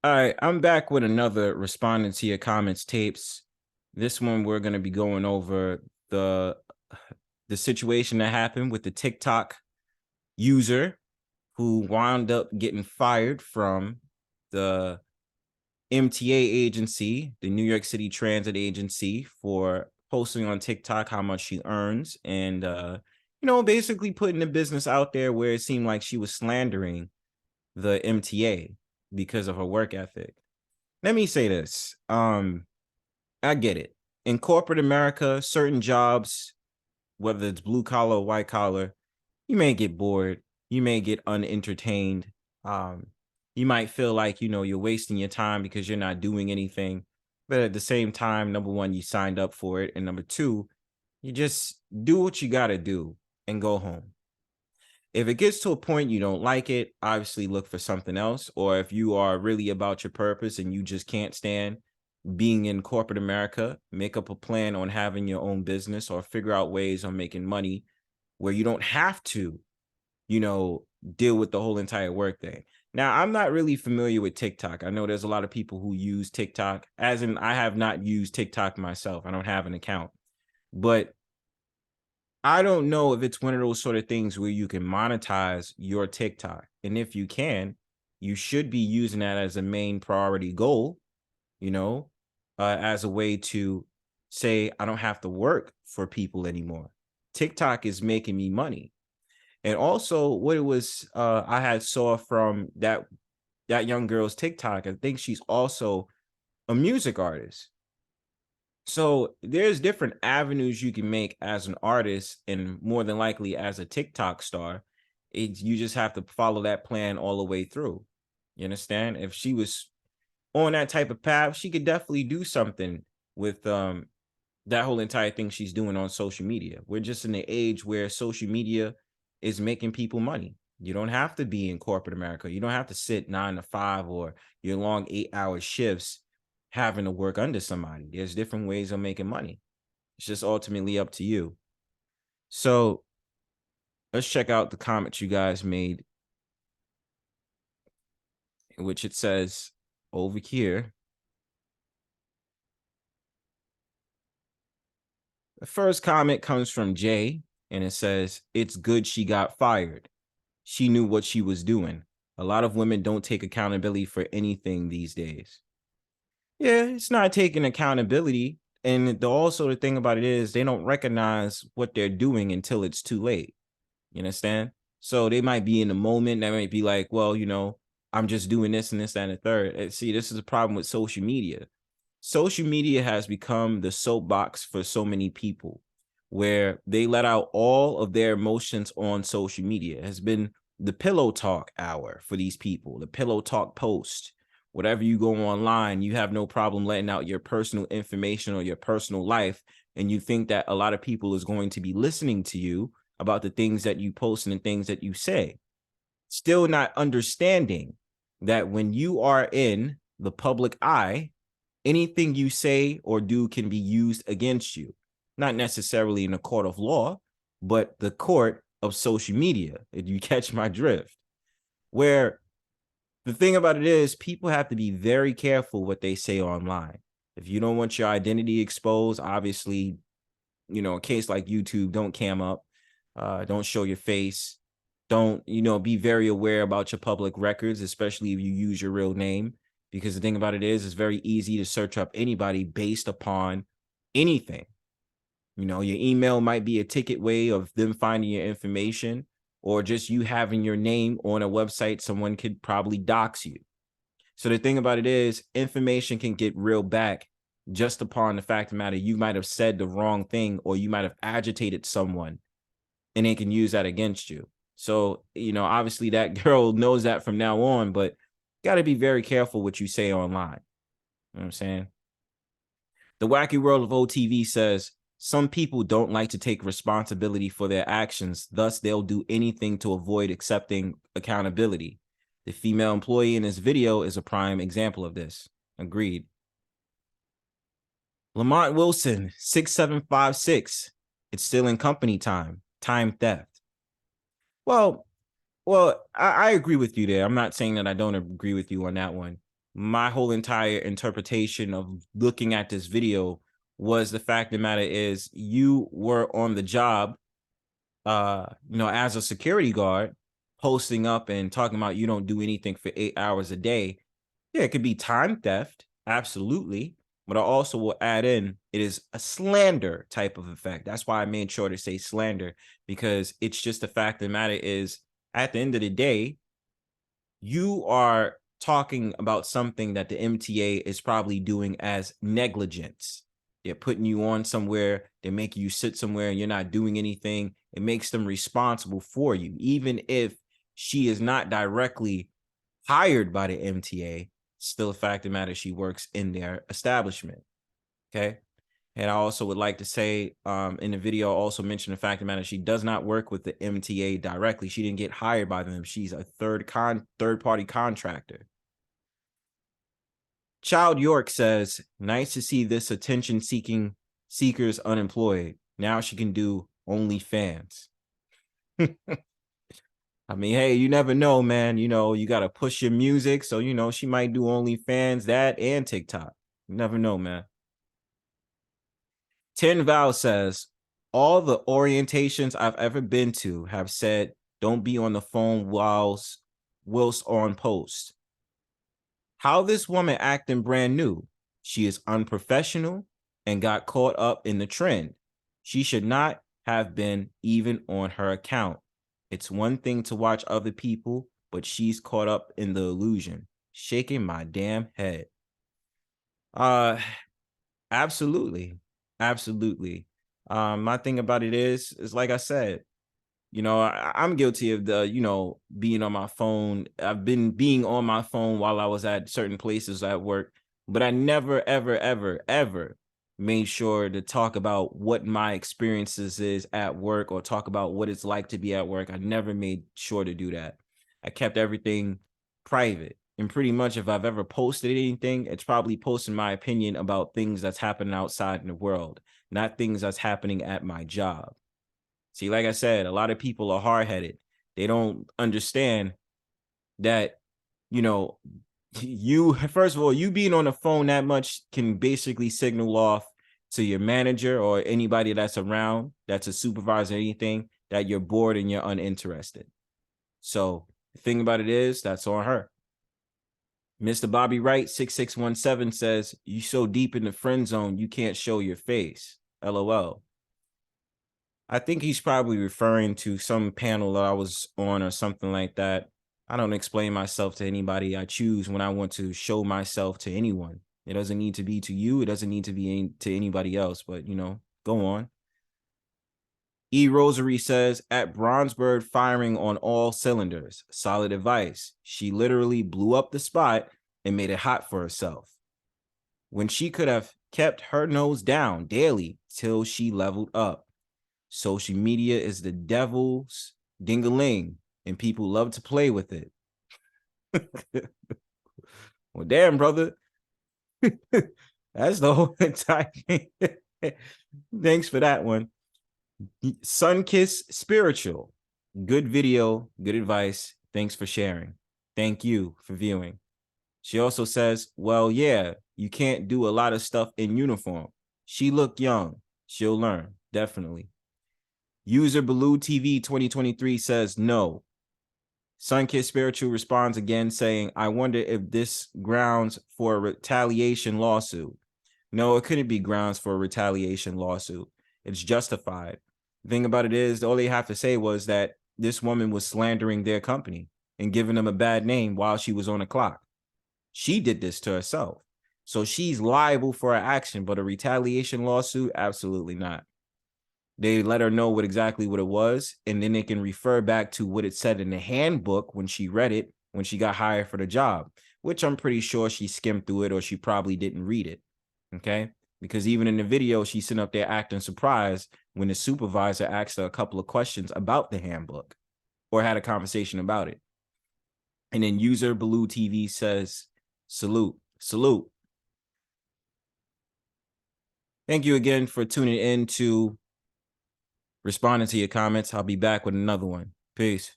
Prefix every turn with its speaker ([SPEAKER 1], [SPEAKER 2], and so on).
[SPEAKER 1] All right, I'm back with another responding to your comments tapes. This one we're going to be going over the situation that happened with the TikTok user who wound up getting fired from the MTA agency, the New York City Transit Agency, for posting on TikTok how much she earns and basically putting the business out there where it seemed like she was slandering the MTA because of her work ethic. Let me say this. I get it. In corporate America, certain jobs, whether it's blue collar or white collar, you may get bored. You may get unentertained. Um, you might feel like, you're wasting your time because you're not doing anything. But at the same time, number one, you signed up for it. And number two, you just do what you got to do and go home. If it gets to a point you don't like it, obviously look for something else. Or if you are really about your purpose and you just can't stand being in corporate America, make up a plan on having your own business or figure out ways on making money where you don't have to, deal with the whole entire work thing. Now, I'm not really familiar with TikTok. I know there's a lot of people who use TikTok, as in I have not used TikTok myself. I don't have an account, but I don't know if it's one of those sort of things where you can monetize your TikTok. And if you can, you should be using that as a main priority goal, as a way to say, I don't have to work for people anymore. TikTok is making me money. And also what it was I had saw from that young girl's TikTok, I think she's also a music artist. So there's different avenues you can make as an artist and more than likely as a TikTok star. You just have to follow that plan all the way through. You understand? If she was on that type of path, she could definitely do something with that whole entire thing she's doing on social media. We're just in the age where social media is making people money. You don't have to be in corporate America. You don't have to sit 9 to 5 or your long 8-hour shifts having to work under somebody. There's different ways of making money. It's just ultimately up to you. So let's check out the comments you guys made, in which it says over here. The first comment comes from Jay, and it says, "It's good she got fired. She knew what she was doing. A lot of women don't take accountability for anything these days." Yeah, it's not taking accountability. And also the thing about it is they don't recognize what they're doing until it's too late. You understand? So they might be in the moment. They might be like, well, I'm just doing this and this, that, and the third. And see, this is a problem with social media. Social media has become the soapbox for so many people where they let out all of their emotions on social media. It has been the pillow talk hour for these people, the pillow talk post. Whatever you go online, you have no problem letting out your personal information or your personal life. And you think that a lot of people is going to be listening to you about the things that you post and the things that you say. Still not understanding that when you are in the public eye, anything you say or do can be used against you. Not necessarily in a court of law, but the court of social media, if you catch my drift. Where the thing about it is, people have to be very careful what they say online. If you don't want your identity exposed, obviously, a case like YouTube, don't cam up, don't show your face, don't, be very aware about your public records, especially if you use your real name. Because the thing about it is, it's very easy to search up anybody based upon anything. Your email might be a ticket way of them finding your information, or just you having your name on a website, someone could probably dox you. So the thing about it is, information can get real back just upon the fact of the matter, you might have said the wrong thing or you might have agitated someone and they can use that against you. So, obviously that girl knows that from now on, but got to be very careful what you say online. You know what I'm saying? The Wacky World of OTV says, some people don't like to take responsibility for their actions. Thus, they'll do anything to avoid accepting accountability. The female employee in this video is a prime example of this. Agreed. Lamont Wilson, 6756. It's still in company time. Time theft. Well, I agree with you there. I'm not saying that I don't agree with you on that one. my whole entire interpretation of looking at this video was the fact of the matter is you were on the job, as a security guard, posting up and talking about you don't do anything for 8 hours a day. Yeah, it could be time theft, absolutely. But I also will add in it is a slander type of effect. That's why I made sure to say slander, because it's just the fact of the matter is at the end of the day, you are talking about something that the MTA is probably doing as negligence. They're putting you on somewhere, they're making you sit somewhere and you're not doing anything. It makes them responsible for you. Even if she is not directly hired by the MTA, still a fact of the matter, she works in their establishment. Okay. And I also would like to say in the video, I also mentioned the fact of the matter, she does not work with the MTA directly. She didn't get hired by them. She's a third-party contractor. Child York says, nice to see this attention-seeking seekers unemployed. Now she can do OnlyFans. I mean, hey, you never know, man. You got to push your music. So, she might do OnlyFans, that, and TikTok. You never know, man. Tin Val says, all the orientations I've ever been to have said, don't be on the phone whilst on post. How this woman acting brand new. She is unprofessional and got caught up in the trend. She should not have been even on her account. It's one thing to watch other people, but she's caught up in the illusion. Shaking my damn head. Absolutely. Absolutely. My thing about it is like I said, I'm guilty of being on my phone. I've been being on my phone while I was at certain places at work, but I never, ever, ever, ever made sure to talk about what my experiences is at work or talk about what it's like to be at work. I never made sure to do that. I kept everything private. And pretty much if I've ever posted anything, it's probably posting my opinion about things that's happening outside in the world, not things that's happening at my job. See, like I said, a lot of people are hard-headed. They don't understand that, you, first of all, you being on the phone that much can basically signal off to your manager or anybody that's around, that's a supervisor or anything, that you're bored and you're uninterested. So the thing about it is, that's on her. Mr. Bobby Wright 6617 says, you so deep in the friend zone, you can't show your face. LOL. I think he's probably referring to some panel that I was on or something like that. I don't explain myself to anybody. I choose when I want to show myself to anyone. It doesn't need to be to you. It doesn't need to be to anybody else, but go on. E. Rosary says, at Bronzebird firing on all cylinders. Solid advice. She literally blew up the spot and made it hot for herself, when she could have kept her nose down daily till she leveled up. Social media is the devil's ding-a-ling, and people love to play with it. Well, damn, brother. That's the whole entire thing. Thanks for that one. Sunkiss Spiritual. Good video, good advice. Thanks for sharing. Thank you for viewing. She also says, well, yeah, you can't do a lot of stuff in uniform. She looked young. She'll learn, definitely. User Baloo TV 2023 says no. Sunkiss Spiritual responds again saying, I wonder if this grounds for a retaliation lawsuit. No, it couldn't be grounds for a retaliation lawsuit. It's justified. The thing about it is, all they have to say was that this woman was slandering their company and giving them a bad name while she was on the clock. She did this to herself. So she's liable for her action, but a retaliation lawsuit, absolutely not. They let her know exactly what it was, and then they can refer back to what it said in the handbook when she read it, when she got hired for the job, which I'm pretty sure she skimmed through it or she probably didn't read it, okay? Because even in the video, she's sitting up there acting surprised when the supervisor asked her a couple of questions about the handbook or had a conversation about it. And then user Baloo TV says, salute, salute. Thank you again for tuning in to responding to your comments. I'll be back with another one. Peace.